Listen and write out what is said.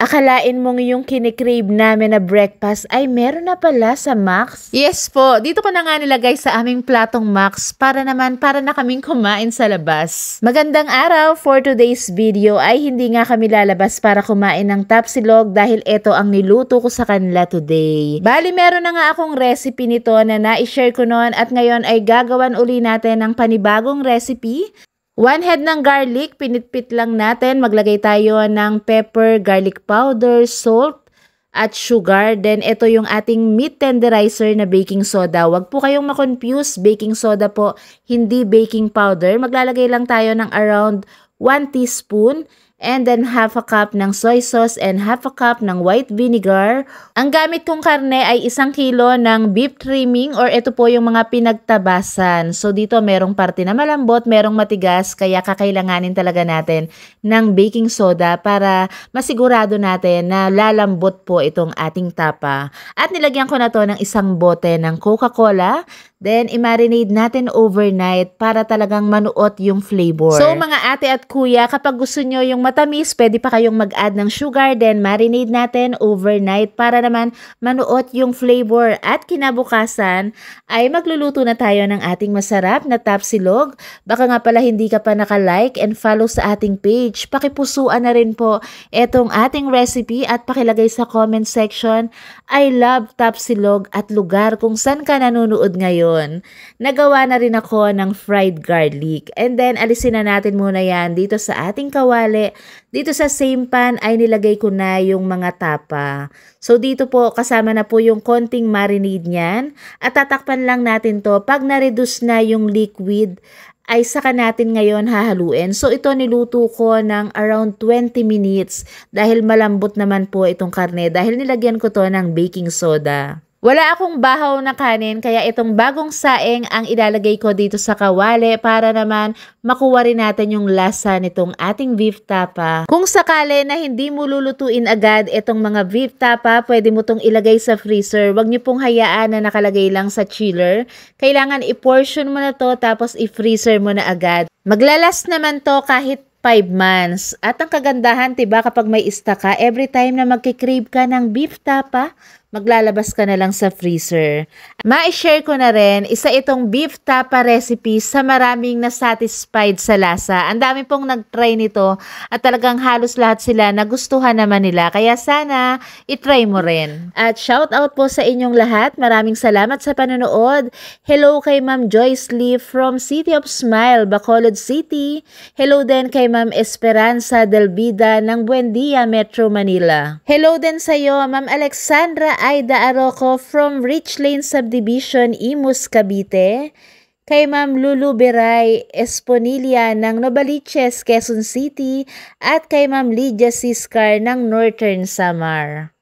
Akalain mong yung kinikrave namin na breakfast ay meron na pala sa Max? Yes po, dito ko na nga nilagay sa aming platong Max para na kaming kumain sa labas. Magandang araw! For today's video ay hindi nga kami lalabas para kumain ng tapsilog dahil ito ang niluto ko sa kanila today. Bali meron na nga akong recipe nito na na-share ko noon at ngayon ay gagawan uli natin ng panibagong recipe. 1 head ng garlic, pinitpit lang natin. Maglagay tayo ng pepper, garlic powder, salt, at sugar. Then, ito yung ating meat tenderizer na baking soda. Huwag po kayong makonfuse. Baking soda po, hindi baking powder. Maglalagay lang tayo ng around 1 teaspoon. And then half a cup ng soy sauce and half a cup ng white vinegar. Ang gamit kong karne ay 1 kilo ng beef trimming or ito po yung mga pinagtabasan. So dito merong parte na malambot, merong matigas, kaya kakailanganin talaga natin ng baking soda para masigurado natin na lalambot po itong ating tapa. At nilagyan ko na to ng 1 bote ng Coca-Cola. Then, i-marinate natin overnight para talagang manuot yung flavor. So, mga ate at kuya, kapag gusto nyo yung matamis, pwede pa kayong mag-add ng sugar. Then, marinate natin overnight para naman manuot yung flavor. At kinabukasan, ay magluluto na tayo ng ating masarap na tapsilog. Baka nga pala hindi ka pa naka-like and follow sa ating page. Pakipusuan na rin po etong ating recipe at pakilagay sa comment section, I love tapsilog at lugar kung saan ka nanonood ngayon. Nagawa na rin ako ng fried garlic. And then, alisin na natin muna yan dito sa ating kawali. Dito sa same pan ay nilagay ko na yung mga tapa. So, dito po kasama na po yung konting marinade niyan. At tatakpan lang natin to. Pag na-reduce na yung liquid, ay saka natin ngayon hahaluin. So, ito niluto ko ng around 20 minutes dahil malambot naman po itong karne dahil nilagyan ko to ng baking soda. Wala akong bahaw na kanin kaya itong bagong saing ang ilalagay ko dito sa kawali para naman makuha rin natin yung lasa nitong ating beef tapa. Kung sakali na hindi mo lulutuin agad itong mga beef tapa, pwede mo itong ilagay sa freezer. Huwag niyo pong hayaan na nakalagay lang sa chiller. Kailangan i-portion mo na to tapos i-freezer mo na agad. Maglalast naman to kahit 5 months. At ang kagandahan, diba, kapag may stock ka, every time na magkikrave ka ng beef tapa, maglalabas ka na lang sa freezer. Ma-share ko na rin, isa itong beef tapa recipe sa maraming na-satisfied sa lasa. Ang dami pong nag-try nito at talagang halos lahat sila nagustuhan naman nila. Kaya sana, itry mo rin. At shout out po sa inyong lahat. Maraming salamat sa panonood. Hello kay Ma'am Joyce Lee from City of Smile, Bacolod City. Hello din kay Ma'am Esperanza Delvida ng Buendia, Metro Manila. Hello din sa iyo, Ma'am Alexandra Aida Aroco from Rich Lane Subdivision, Imus, Cavite. Kay Ma'am Lulu Beray Esponilla ng Novaliches, Quezon City. At kay Ma'am Lydia Siscar ng Northern Samar.